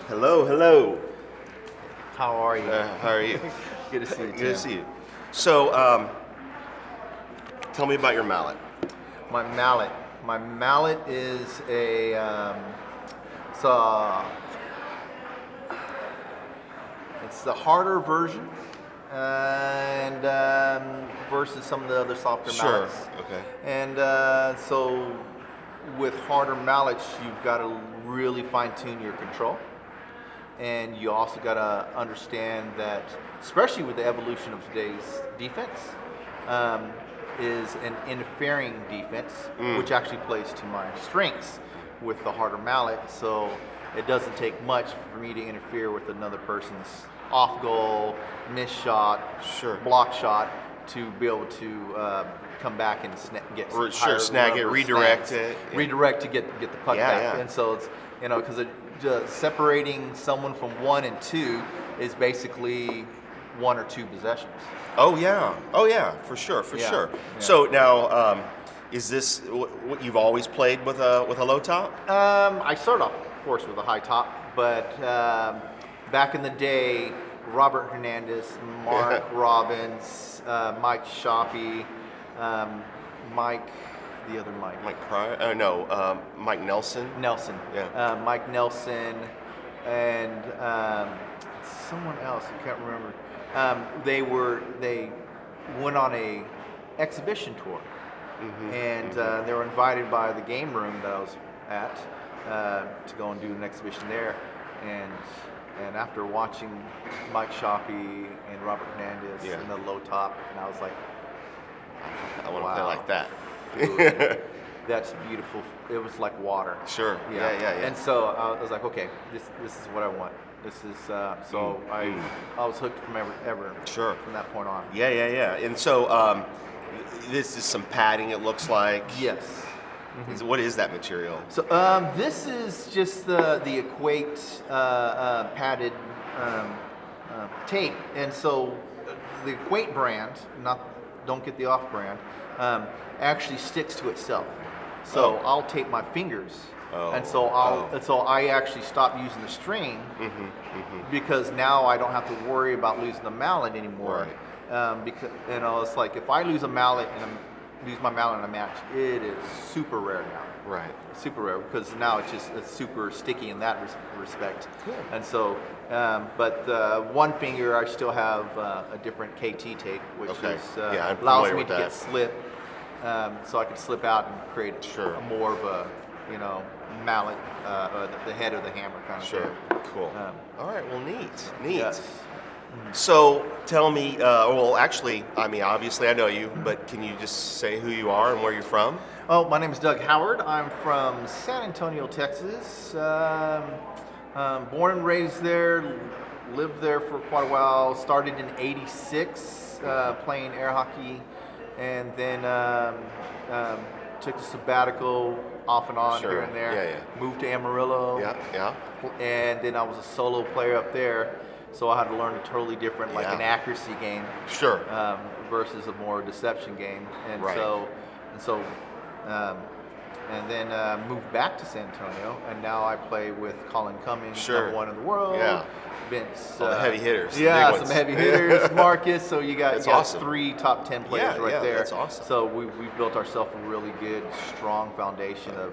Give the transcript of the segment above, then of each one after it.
Hello, hello. How are you? How are you? Good to see you. Good to Tim. see you. So, tell me about your mallet. My mallet. My mallet is it's a it's the harder version, and versus some of the other softer mallets. Okay. And so, with harder mallets, you've got to really fine tune your control. And you also got to understand that, especially with the evolution of today's defense, is an interfering defense, which actually plays to my strengths with the harder mallet. So it doesn't take much for me to interfere with another person's off goal, miss shot, block shot, to be able to come back and get some snag it, redirect it, redirect to get the puck back. Yeah. And so it's because separating someone from 1 and 2 is basically 1 or 2 possessions. Oh yeah, for sure. Yeah. So now, is this what you've always played with a low top? I started off, of course, with a high top, but back in the day, Robert Hernandez, Mark Robbins, Mike Shoppy, Mike. The other Mike. Mike Pryor? Oh no, Mike Nelson. Nelson. Yeah. Mike Nelson and someone else. I can't remember. They went on a exhibition tour, and they were invited by the game room that I was at to go and do an exhibition there. And after watching Mike Shoppy and Robert Hernandez in the low top, and I was like, I want to play like that. That's beautiful. It was like water. Sure. Yeah. And so I was like, okay, this is what I want. This is so I was hooked from ever. Sure. From that point on. Yeah. And so this is some padding. It looks like. Yes. What is that material? So this is just the Equate padded tape, and so the Equate brand, don't get the off brand, actually sticks to itself. So I'll tape my fingers, and so I actually stopped using the string because now I don't have to worry about losing the mallet anymore. Right. Because it's like if I lose a mallet lose my mallet in a match, it is super rare now. Right. Super rare because now it's super sticky in that respect. Cool. And so, but one finger I still have a different KT tape, which allows me to get slip, so I can slip out and create a more of a mallet, the head of the hammer kind of thing. Cool. All right. Well, neat. Yes. So tell me, well, actually, I mean, obviously I know you, but can you just say who you are and where you're from? Oh, my name is Doug Howard. I'm from San Antonio, Texas. Born and raised there, lived there for quite a while. Started in '86 playing air hockey, and then took a sabbatical off and on here and there. Yeah. Moved to Amarillo. Yeah. And then I was a solo player up there. So I had to learn a totally different, like an accuracy game, versus a more deception game, and and then moved back to San Antonio, and now I play with Colin Cummings, number 1 in the world. Yeah. Vince. All the heavy hitters. Yeah, some heavy hitters. Marcus. So you got awesome. 3 top 10 players right there. That's awesome. So we built ourselves a really good, strong foundation of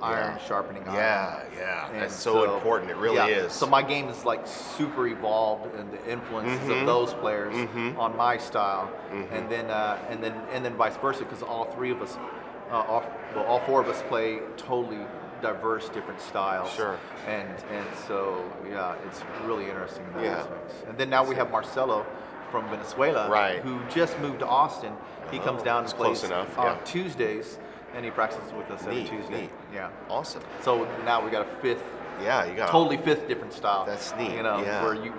iron sharpening iron. Yeah. And that's so important. It really is. So my game is like super evolved, and the influences of those players on my style, and then vice versa, because all 3 of us, all 4 of us play totally diverse different styles. And so it's really interesting in that aspect. And then now we have Marcelo from Venezuela, who just moved to Austin. He comes down and plays on Tuesdays, and he practices with us every Tuesday. Neat. Yeah. Awesome. So now we got a 5th. Yeah, you got totally 5th different style. That's neat. Where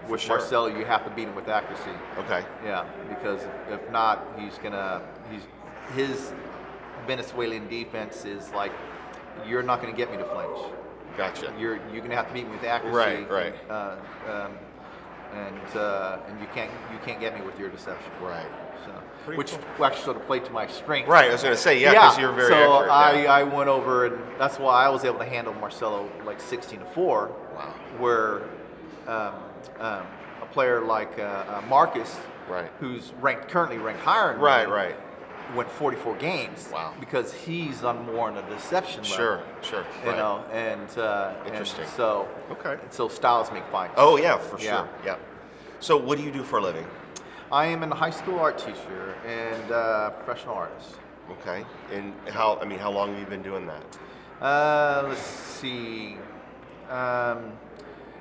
with Marcelo you have to beat him with accuracy. Okay. Yeah, because if not, his Venezuelan defense is like, you're not going to get me to flinch. Gotcha. You're going to have to beat me with accuracy. Right. And you can't get me with your deception. Right. So Pretty which cool. actually sort of played to my strength. Right, I was going to say, yeah, because you're very so accurate. I went over, and that's why I was able to handle Marcelo like 16-4. Wow. Where a player like Marcus, Right. who's currently ranked higher than Right, me, right. went 44 games. Wow. Because he's on more on a deception level. Sure. You Right. know, and Interesting. And so Okay. so styles make fights. Oh, yeah, for Yeah. sure. Yeah. So what do you do for a living? I am a high school art teacher and professional artist. Okay. And how long have you been doing that? Let's see.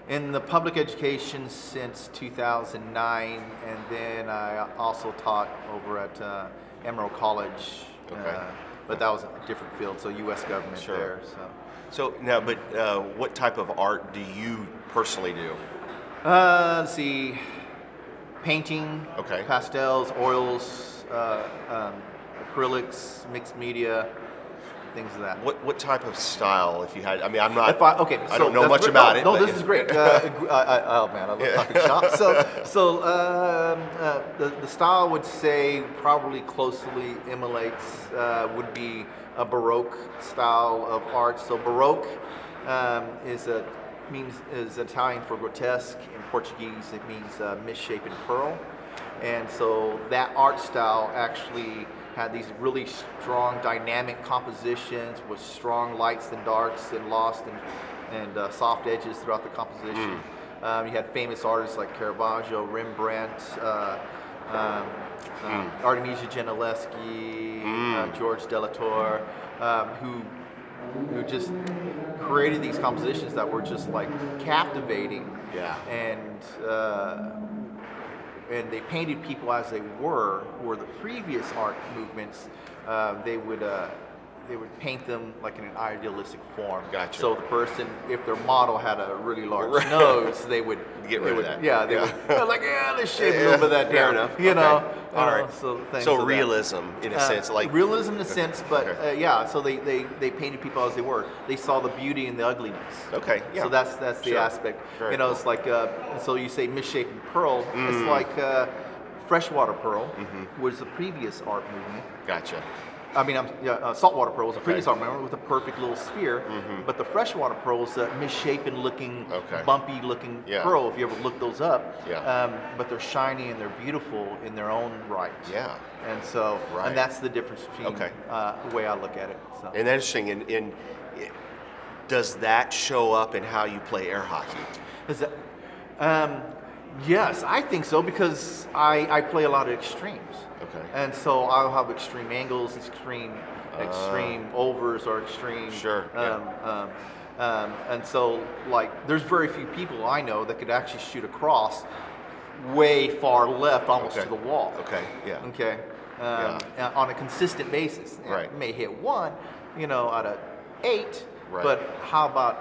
In the public education since 2009, and then I also taught over at Emerald College. Okay. But that was a different field, so U.S. government Sure. there. So now, but what type of art do you personally do? Let's see. Painting, Okay. pastels, oils, acrylics, mixed media, things of that. What type of style, if you had? I mean, I'm not. Okay, I don't know much about it. No, but this is great. Oh man, I love talking shop. So the style I would say probably closely emulates would be a Baroque style of art. So Baroque is Italian for grotesque. In Portuguese, it means misshapen pearl. And so that art style actually had these really strong dynamic compositions with strong lights and darks and lost and soft edges throughout the composition. You had famous artists like Caravaggio, Rembrandt, Artemisia Gentileschi, George Delatour, who just created these compositions that were just like captivating. Yeah. And they painted people as they were. Where the previous art movements, they would paint them like in an idealistic form. Gotcha. So the person, if their model had a really large nose, they would Get rid of that. Yeah, they would like, let's shave a little bit of that Fair down. enough. You know. Okay. All right. So things So of that. realism, in a sense, like realism in a sense, but Okay. yeah. So they painted people as they were. They saw the beauty and the ugliness. Okay, yeah. So that's the Sure. aspect. Very You know, cool. it's like so you say misshapen pearl. It's like freshwater pearl was the previous art movement. Gotcha. I mean, saltwater pearl was the previous Okay. art movement with a perfect little sphere. But the freshwater pearl was a misshapen looking, Okay. bumpy looking Yeah. pearl. If you ever look those up. Yeah. But they're shiny and they're beautiful in their own right. Yeah. And so, Right. and that's the difference between Okay. the way I look at it. So. And that's interesting. Does that show up in how you play air hockey? Is that, yes, I think so because I play a lot of extremes. Okay. And so I'll have extreme angles, extreme overs, or extreme. Sure, yeah. And so, like, there's very few people I know that could actually shoot across way far left, almost Okay. to the wall. Okay. Yeah. Okay. On a consistent basis. And Right. it may hit one, out of 8. Right. But how about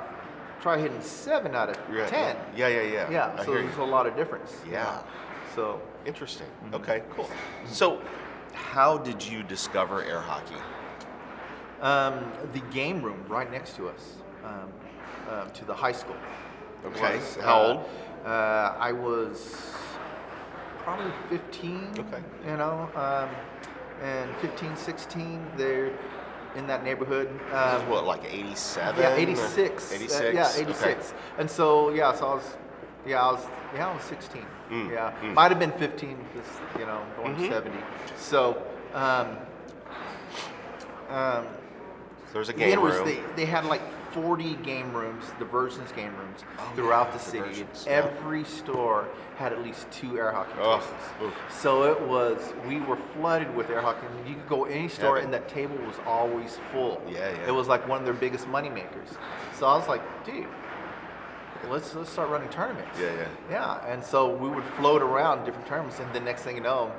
try hitting 7 out of Yeah, 10? Yeah. Yeah. I So hear there's you. a lot of difference. Yeah. So Interesting. Okay. Cool. So, how did you discover air hockey? the game room right next to us, to the high school. Okay. was, How old? I was probably 15. Okay. And 15, 16. They're in that neighborhood. This is what, like 87? Yeah, 86. 86. Yeah, Okay. 86. And so I was 16. Yeah, mm. might have been 15 because going to 70. So. There's a The game end was room. they had like 40 game rooms, diversions game rooms, Oh, throughout yeah, the city. diversions, yeah. Every store had at least 2 air hockey Oh, cases. oof. So we were flooded with air hockey. You could go any store Heaven. and that table was always full. Yeah, yeah. It was like one of their biggest money makers. So I was like, dude, let's start running tournaments. Yeah, yeah. Yeah, and so we would float around different tournaments, and the next thing you know,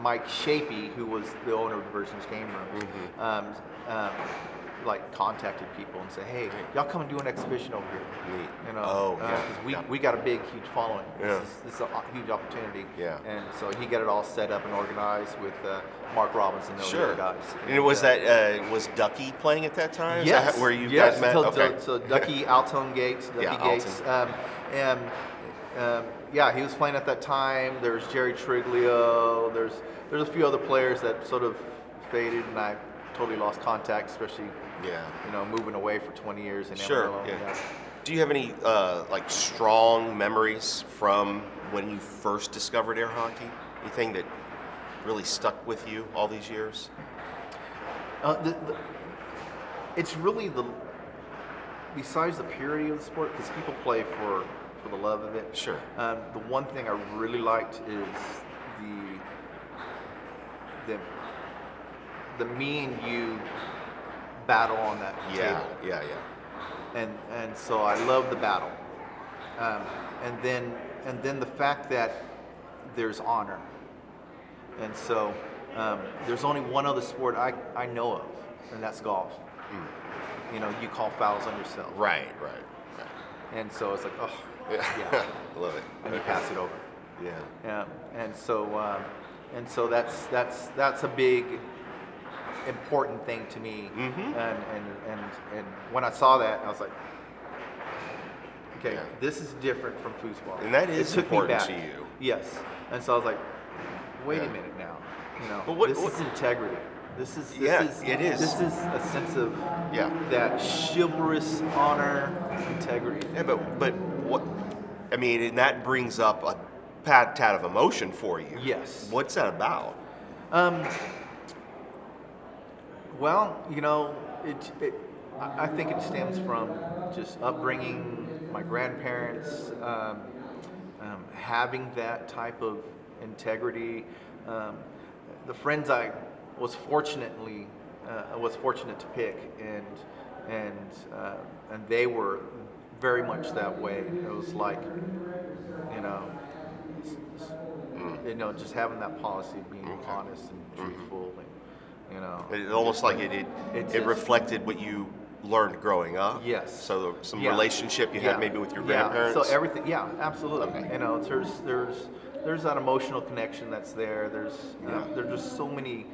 Mike Shapey, who was the owner of Diversions Game Room, Mm-hmm. like contacted people and said, "Hey, y'all come and do an exhibition over here." Neat. Oh, yeah, because we got a big, huge following. Yeah. This is a huge opportunity. Yeah. And so he got it all set up and organized with Mark Robinson and those Sure. other guys. And was was Ducky playing at that time? Is Yes. that where you yes. guys met? So, Okay. so Ducky Altone Gates, Ducky Yeah, Gates, and yeah, he was playing at that time. There's Jerry Triglio. There's a few other players that sort of faded, and I totally lost contact, especially Yeah. moving away for 20 years in Sure. Amarillo. Yeah. Do you have any like strong memories from when you first discovered air hockey? Anything that really stuck with you all these years? It's really besides the purity of the sport, because people play for the love of it. Sure. The one thing I really liked is the me and you battle on that Yeah. table. Yeah. Yeah. And so I love the battle, and then the fact that there's honor, and so there's only one other sport I know of, and that's golf. You call fouls on yourself, Right. and so it's like, oh Yeah. Love it. and you pass it over. Yeah. Yeah, and so that's a big important thing to me. Mhm. And when I saw that, I was like, okay, Yeah. this is different from foosball. And that is It took me important back. to you. Yes, and so I was like, wait Yeah. a minute now. But This is integrity. This is it is. This is a sense of Yeah. that chivalrous honor, integrity. Yeah, but what? I mean, and that brings up a tad of emotion for you. Yes. What's that about? Well, I think it stems from just upbringing, my grandparents, having that type of integrity. The friends I was fortunate to pick, and they were very much that way. It was like, just having that policy of being Okay. honest and truthful, and It almost like it It's it just- reflected what you learned growing up. Yes. So some Yeah. relationship you had maybe with your grandparents. So everything, yeah, absolutely. Okay. There's that emotional connection that's there. There's just so many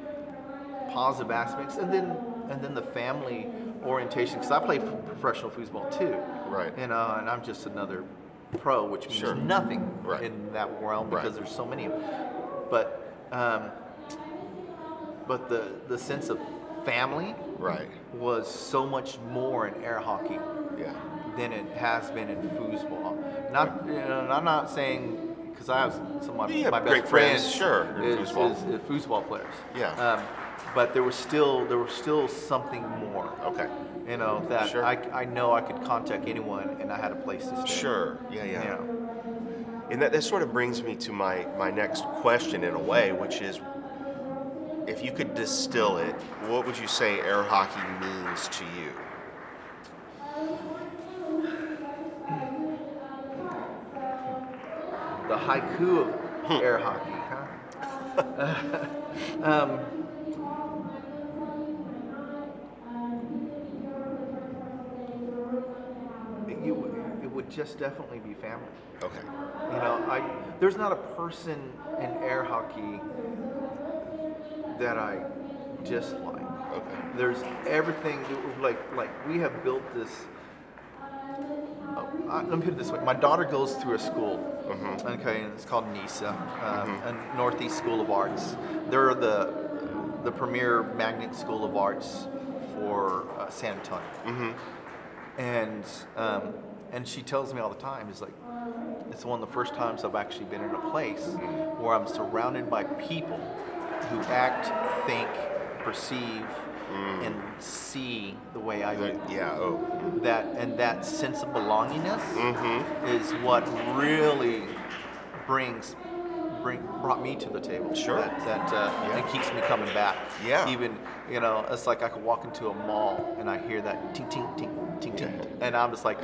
positive aspects, and then the family orientation. Because I played professional foosball too, Right. and I'm just another pro, which means Sure. nothing Right. in that realm because Right. there's so many of them. But the sense of family Right. was so much more in air hockey Yeah. than it has been in foosball. I'm not saying, because I have some of You my have best great friends, friends sure, in is foosball. foosball players. Yeah. But there was still something more. Okay. That Sure. I know I could contact anyone and I had a place to stay. Sure. Yeah. You Yeah. know. And that sort of brings me to my next question in a way, which is, if you could distill it, what would you say air hockey means to you? The haiku of air hockey, huh? It would just definitely be family. Okay. There's not a person in air hockey that I dislike. Okay. There's everything, like we have built this. Let me put it this way: my daughter goes through a school, okay, and it's called NISA, a Northeast School of Arts. They're the premier magnet school of arts for San Antonio. And she tells me all the time, it's one of the first times I've actually been in a place where I'm surrounded by people who act, think, perceive, and see the way I do. Yeah. Oh. That sense of belongingness is what really brought me to the table. Sure. That keeps me coming back. Yeah. Even it's like I could walk into a mall and I hear that ting ting ting ting ting, and I'm just like,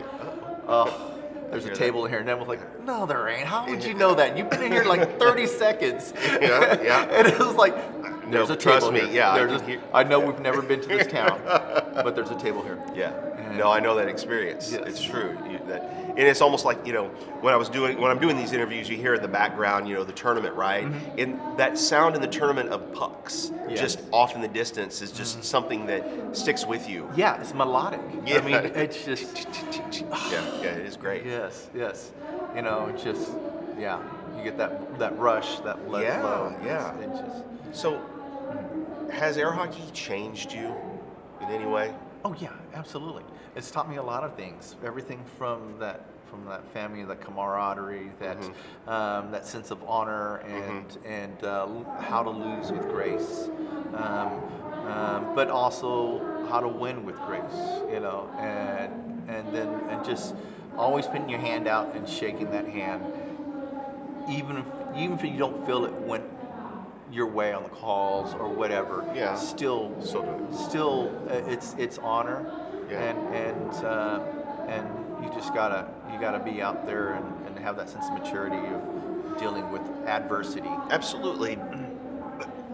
oh. There's a hear table in here, and then we're like, no, there ain't. How would you know that? You've been in here like 30 seconds. Yeah. And it was like, there's a trust table me, here. yeah, I There's can hear- I know we've never been to this town. but there's a table here. Yeah. And- No, I know that experience. Yes. It's true. And it's almost like, when I'm doing these interviews, you hear in the background, the tournament, right? And that sound in the tournament of pucks, Yes. just off in the distance, is just something that sticks with you. Yeah, it's melodic. Yeah. I mean, it's just Yeah, it is great. yes. It's just you get that rush, that blood Yeah, flow. yeah. It's just So, has air hockey changed you in any way? oh yeah, absolutely. It's taught me a lot of things. Everything from that family, that camaraderie, that sense of honor, and how to lose with grace, but also how to win with grace. And just always putting your hand out and shaking that hand, even if you don't feel it went your way on the calls or whatever. Yeah. Still, it's honor. Yeah. And you just gotta be out there and have that sense of maturity of dealing with adversity. Absolutely.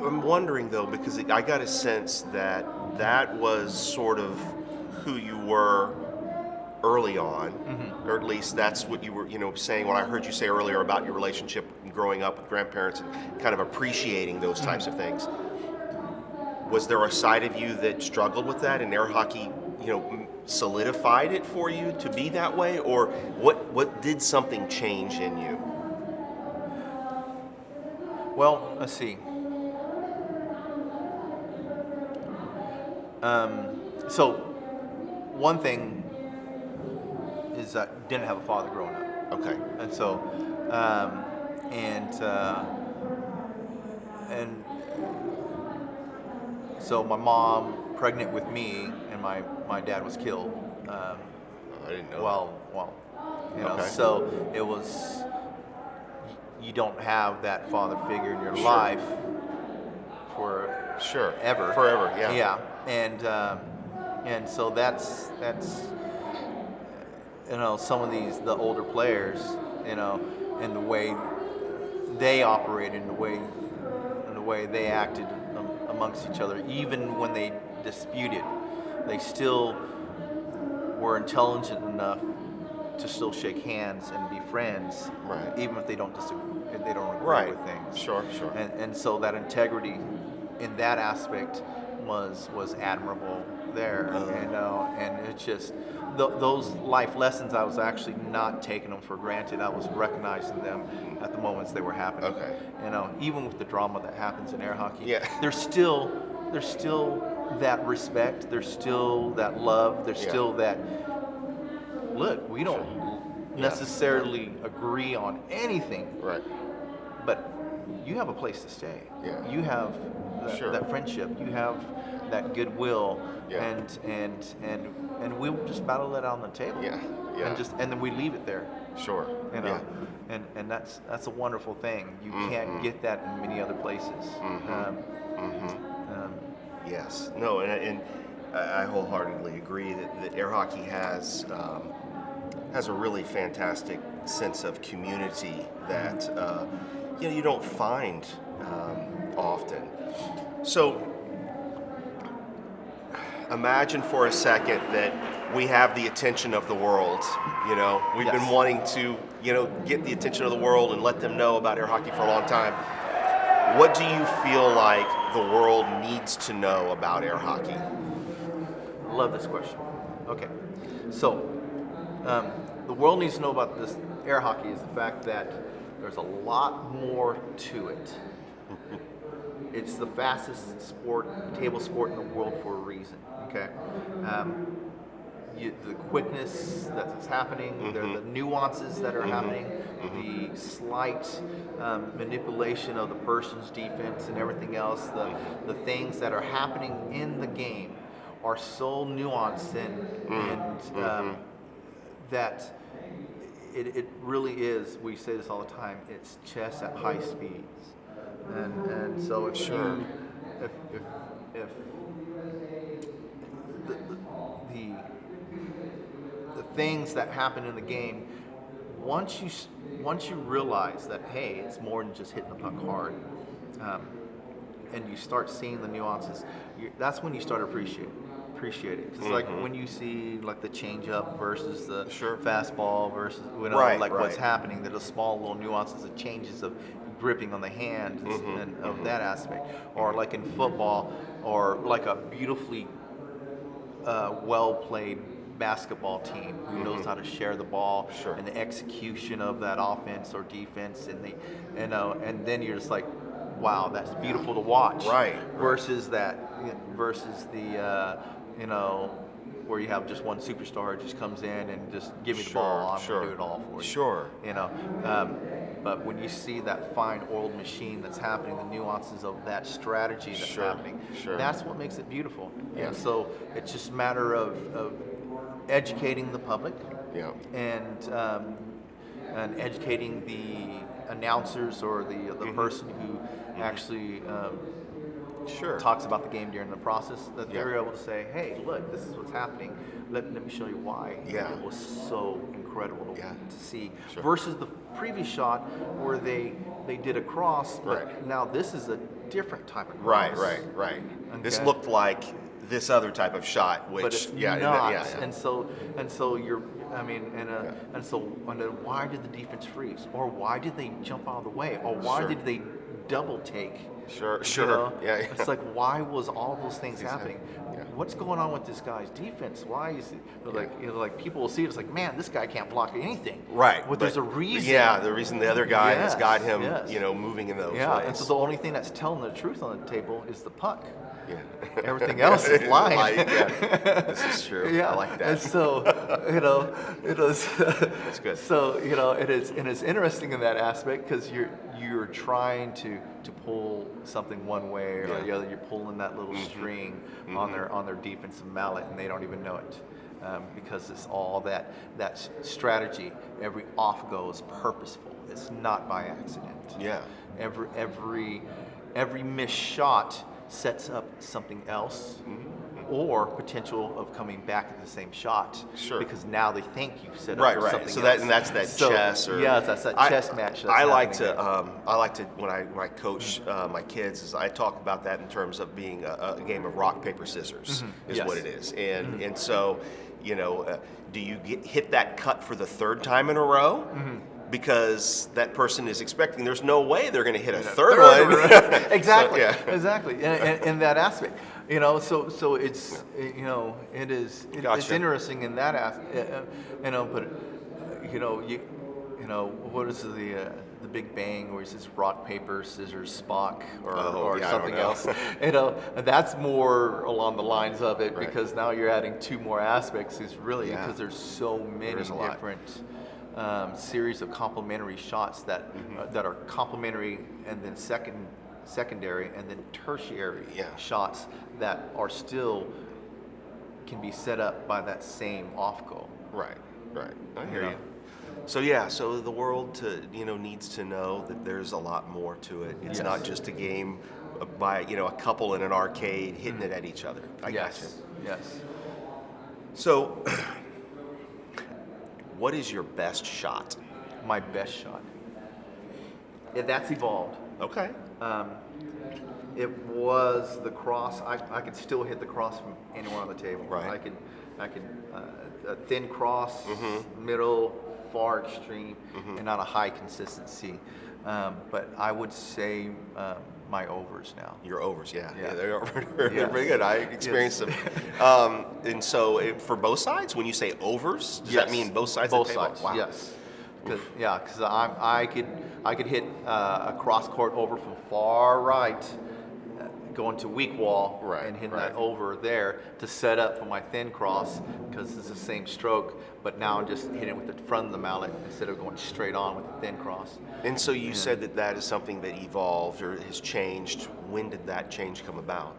I'm wondering though, because I got a sense that was sort of who you were early on, or at least that's what you were, saying. What I heard you say earlier about your relationship growing up with grandparents and kind of appreciating those types of things. Was there a side of you that struggled with that, and air hockey, solidified it for you to be that way, or what did something change in you? Well, let's see. So one thing is I didn't have a father growing up. Okay. And so, and so my mom pregnant with me, and my dad was killed. I didn't know. Well, Okay. so it was. You don't have that father figure in your Sure. life for Sure. ever. Forever. Yeah. Yeah, and so that's some of the older players, in the way they operated, in the way they acted amongst each other, even when they disputed, they still were intelligent enough to still shake hands and be friends, Right. even if they don't disagree, if they don't agree Right. with things. Sure. And so that integrity in that aspect was admirable there, and it's just those life lessons. I was actually not taking them for granted. I was recognizing them at the moments they were happening. Okay. Even with the drama that happens in air hockey, Yeah. there's still that respect. There's still that love. There's Yeah. still that look. We don't Yeah. necessarily agree on anything, Right. but you have a place to stay. Yeah. You have Sure. that friendship. You have that goodwill, Yeah. and we'll just battle that on the table. Yeah. Yeah. And then we leave it there. Sure. Yeah. And that's a wonderful thing. You can't get that in many other places. Yes. No, and I wholeheartedly agree that air hockey has a really fantastic sense of community that you don't find often. So imagine for a second that we have the attention of the world. We've Yes. been wanting to get the attention of the world and let them know about air hockey for a long time. What do you feel like the world needs to know about air hockey? Love this question. Okay, so the world needs to know about this air hockey is the fact that there's a lot more to it. It's the fastest table sport in the world for a reason. Okay, the quickness that's happening, the nuances that are happening, the slight manipulation of the person's defense and everything else, the things that are happening in the game are so nuanced and that it really is. We say this all the time. It's chess at high speeds, and so if Sure. if the things that happen in the game, once you realize that, hey, it's more than just hitting the puck hard, and you start seeing the nuances, that's when you start appreciating appreciate it. Because like when you see like the changeup versus the Sure. fastball versus Right, like what's right. happening, that the small little nuances of changes of gripping on the hand and of that aspect, or like in football, or like a beautifully well played basketball team who knows how to share the ball Sure. and the execution of that offense or defense, and the and then you're just like, wow, that's beautiful to watch. Right. Versus versus the where you have just one superstar who just comes in and just give me the ball, I'm Sure. gonna do it all for you. Sure. But when you see that fine oiled machine that's happening, the nuances of that strategy that's Sure, happening, sure. that's what makes it beautiful. Yeah. And so it's just a matter of educating the public Yeah. and educating the announcers or the person who actually Sure. talks about the game during the process, that they're Yeah. able to say, hey, look, this is what's happening. Let me show you why. Yeah. It was so incredible to see. Sure. Versus the previous shot where they did a cross, but Right. now this is a different type of Right. cross. Right. This Okay. looked like this other type of shot, which But it's yeah, not. yeah. And so you're, I mean, and then why did the defense freeze, or why did they jump out of the way, or why Sure. did they double take? Sure. You Sure. know? Yeah. It's like, why was all those things Exactly. happening? Yeah. What's going on with this guy's defense? Why is it like people will see it, it's like, man, this guy can't block anything. Right. But there's a reason. Yeah, the reason the other guy has Yes, got him, yes. moving in those Yeah, ways. and so the only thing that's telling the truth on the table is the puck. Yeah. Everything else is lying. Yeah. This is true. Yeah, I like that. And so, it is. That's good. So it is, and it's interesting in that aspect because you're trying to pull something one way or the other. You're pulling that little string on their defensive mallet, and they don't even know it. Because it's all that strategy. Every off go is purposeful. It's not by accident. Yeah. Every missed shot sets up something else, or potential of coming back at the same shot. Sure. Because now they think you've set up Right. something So else. that's that chess. Or yeah, that's that chess match. That's I like happening. to. I like to when I coach my kids. Is I talk about that in terms of being a game of rock paper scissors. Is Yes. what it is. And so, do you hit that cut for the third time in a row? Because that person is expecting. There's no way they're going to hit a third one. Exactly. So, yeah. Exactly. In that aspect, so it's it's Gotcha. interesting in that aspect, but what is the Big Bang where he says rock paper scissors Spock or yeah, I don't something know. else, that's more along the lines of it, Right. because now you're adding two more aspects. Is really Yeah. because there's so many is a lot. different series of complementary shots that are complementary, and then secondary, and then tertiary shots that are still can be set up by that same off goal. Right. I hear Yeah. you. So the world needs to know that there's a lot more to it. It's Yes. not just a game by a couple in an arcade hitting it at each other. I gotcha. Yes. So, what is your best shot? My best shot. Yeah, that's evolved. Okay. It was the cross. I could still hit the cross from anywhere on the table. Right. I could a thin cross, middle, far extreme, and on a high consistency. But I would say my overs now. Your overs, yeah, Yeah. they're Yes. pretty good. I experienced them. And so, for both sides, when you say overs, does that Yes. mean both sides Both of the table? sides, Wow. yes. Because I could hit a cross court over from far right, going to weak wall, Right, and hitting right. that over there to set up for my thin cross, because it's the same stroke, but now I'm just hitting it with the front of the mallet instead of going straight on with the thin cross. And so you said that is something that evolved or has changed. When did that change come about?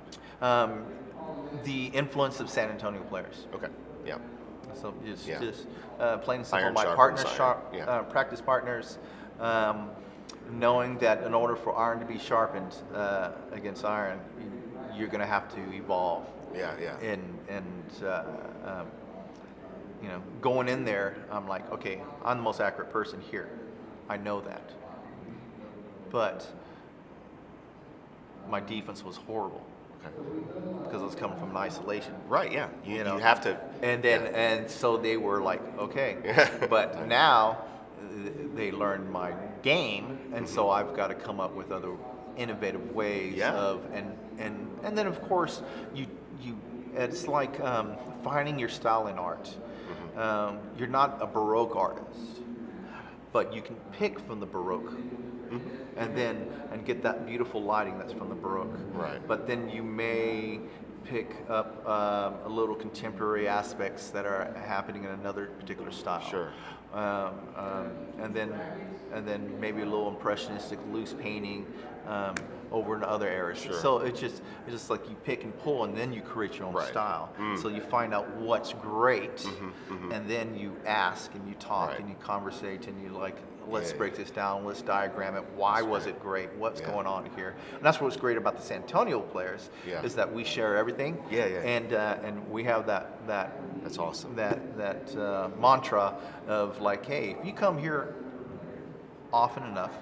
The influence of San Antonio players. Okay. Yeah. So just Yeah. plain and simple, Iron my sharpens partners, iron. Yeah. practice partners, knowing that in order for iron to be sharpened against iron, you're going to have to evolve. Yeah. Going in there, I'm like, okay, I'm the most accurate person here. I know that. But my defense was horrible. because I was coming from an isolation. Right. Yeah. You know. you have to. And then and so they were like, okay, but now they learned my game, and so I've got to come up with other innovative ways Yeah. of and then of course you it's like finding your style in art. You're not a Baroque artist, but you can pick from the Baroque. And then get that beautiful lighting that's from the Baroque. Right. But then you may pick up a little contemporary aspects that are happening in another particular style. Sure. And then maybe a little impressionistic loose painting over in other areas. Sure. So it's just like you pick and pull, and then you create your own Right. style. So you find out what's great, and then you ask and you talk Right. and you conversate and you like, let's Yeah, break this down, let's diagram it. Why That's was right. it great? What's Yeah. going on here? And that's what's great about the San Antonio players Yeah. is that we share everything. Yeah, yeah. And we have that That's awesome. that mantra of like, hey, if you come here often enough,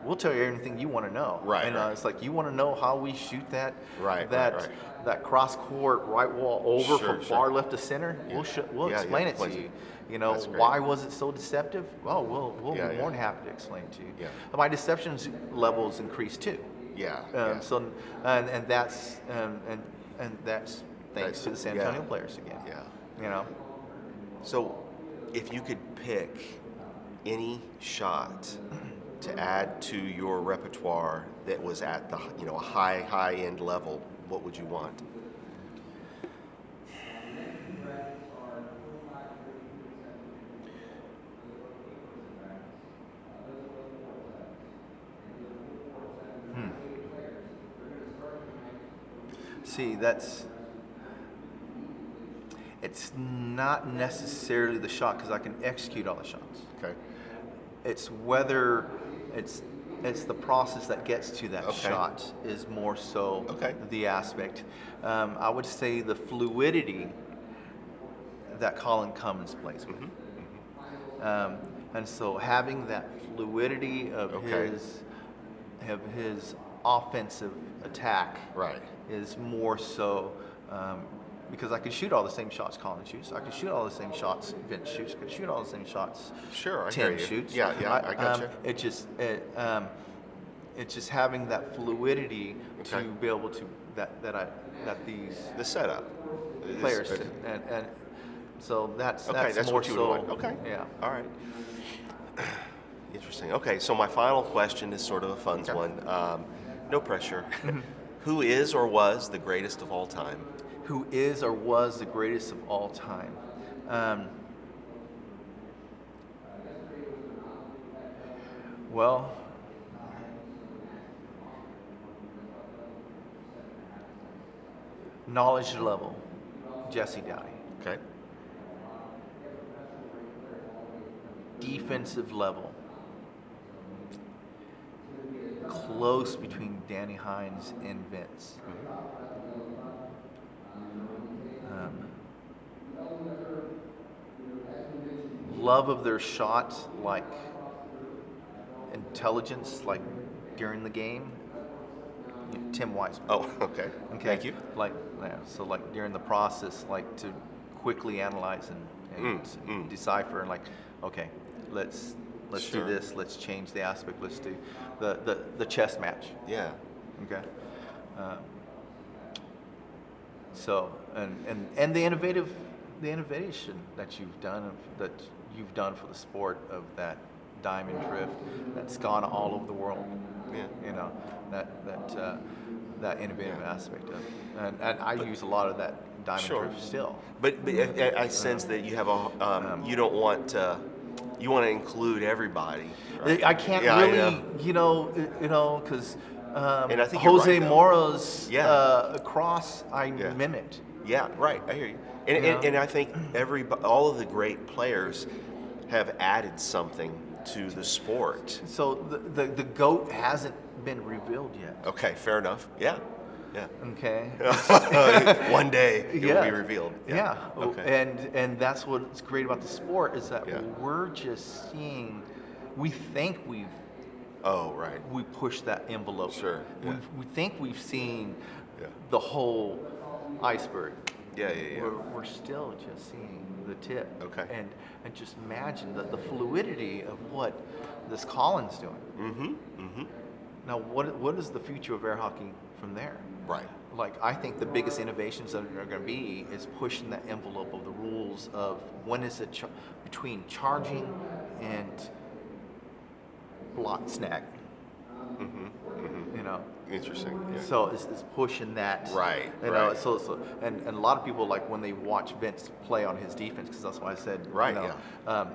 we'll tell you everything you want to know. Right, And right. it's like, you want to know how we shoot that Right, that right. that cross court right wall over Sure, from sure. far left to center. Yeah. We'll Yeah, explain yeah, it to please. you. You know, That's great. why was it so deceptive? Well, we'll Yeah, be yeah. more than happy to explain to you. Yeah. My deception levels increased too. Yeah. Yeah. So and that's thanks That's- to the San yeah. Antonio players again. Yeah. You know, So, if you could pick any shot to add to your repertoire that was at the a high end level, what would you want? see, it's not necessarily the shot because I can execute all the shots. Okay. It's whether it's the process that gets to that Okay. shot is more so Okay. the aspect. I would say the fluidity that Colin Cummins plays with. And so having that fluidity of Okay. his offensive attack Right. is more so because I could shoot all the same shots Colin shoots. I could shoot all the same shots Vince shoots. I could shoot all the same shots Sure, I Tim hear you. shoots. Yeah, yeah, I gotcha. It's just having that fluidity Okay. to be able to that these The setup. players Is- and so that's Okay, that's more what you so. would want. Okay. Yeah. All right. Interesting. Okay, so my final question is sort of a fun Okay. one. No pressure. Who is or was the greatest of all time? Who is or was the greatest of all time? Well, knowledge level, Jesse Dowdy. Okay. Defensive level, close between Danny Hines and Vince. Love of their shot, like intelligence, like during the game. Tim Wiseman. Oh, okay. Okay. Thank you. Like, yeah, so like during the process, like to quickly analyze and decipher and like, okay, let's Sure. do this. Let's change the aspect. Let's do the chess match. Yeah. Okay. So and the innovation that you've done for the sport of that diamond drift that's gone all over the world. Yeah. You know that innovative aspect of it. And I use a lot of that diamond Sure. drift still. But I sense that you have you don't want to. You want to include everybody. Right? I can't Yeah, I really, know. because And I think you're Jose right, though. Mora's Yeah. cross I Yeah. mimicked. Yeah, right. I hear you. And, Yeah. and I think all of the great players have added something to the sport. So the goat hasn't been revealed yet. Okay, fair enough. Yeah. Yeah. Okay. One day it will be revealed. Yeah. Okay. And that's what's great about the sport is that Yeah. we're just seeing. We think we Oh, right. push that envelope. Sure, yeah. We think we've seen the whole iceberg. Yeah. We're still just seeing the tip. Okay. And just imagine the fluidity of what this Collins doing. Mm-hmm. Now, what is the future of air hockey from there? Right. Like, I think the biggest innovations that are going to be is pushing the envelope of the rules of when is it between charging and block snag. You know. Interesting. Yeah. So it's pushing that. Right, You know. right. So and a lot of people, like when they watch Vince play on his defense, because that's why I said Right, You know,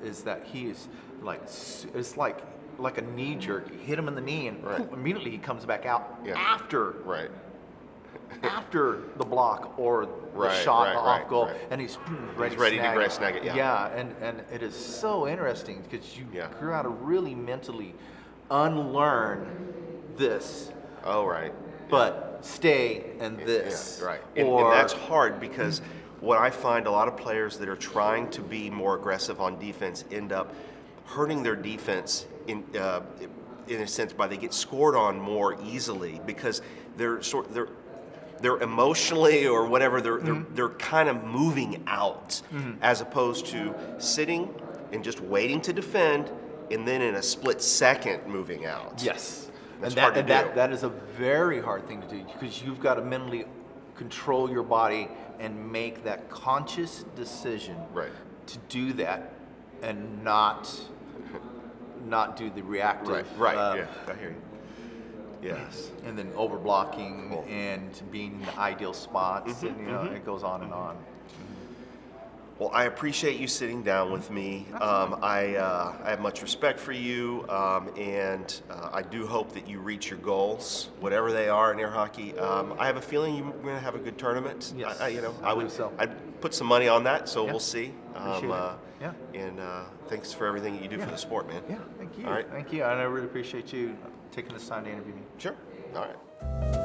is that he is like it's like a knee jerk. You hit him in the knee and Right. poof, immediately he comes back out Yeah. after Right. after the block or the Right, shot, right, the right, off goal, right. and he's He's ready to snag snag it, yeah. Yeah, and it is so interesting because you Yeah. grew out to really mentally unlearn this, Oh, right. but stay in this. Yeah, right. And that's hard because what I find a lot of players that are trying to be more aggressive on defense end up hurting their defense in a sense by they get scored on more easily because they're emotionally or whatever they're kind of moving out as opposed to sitting and just waiting to defend and then in a split second moving out. Yes. That's And hard to do. that is a very hard thing to do because you've got to mentally control your body and make that conscious decision Right. to do that and not do the reactive. Right. Yeah. I hear you. Yes. And then over blocking Cool. and being in the ideal spots, and it goes on and on. Well, I appreciate you sitting down with me. I have much respect for you, and I do hope that you reach your goals, whatever they are in air hockey. I have a feeling you're going to have a good tournament. Yes, I I would. believe so. I'd put some money on that, so Yeah. we'll see. Appreciate it. Yeah. And thanks for everything that you do for the sport, man. Yeah, thank you. All right. Thank you. And I really appreciate you taking this time to interview me. Sure. All right.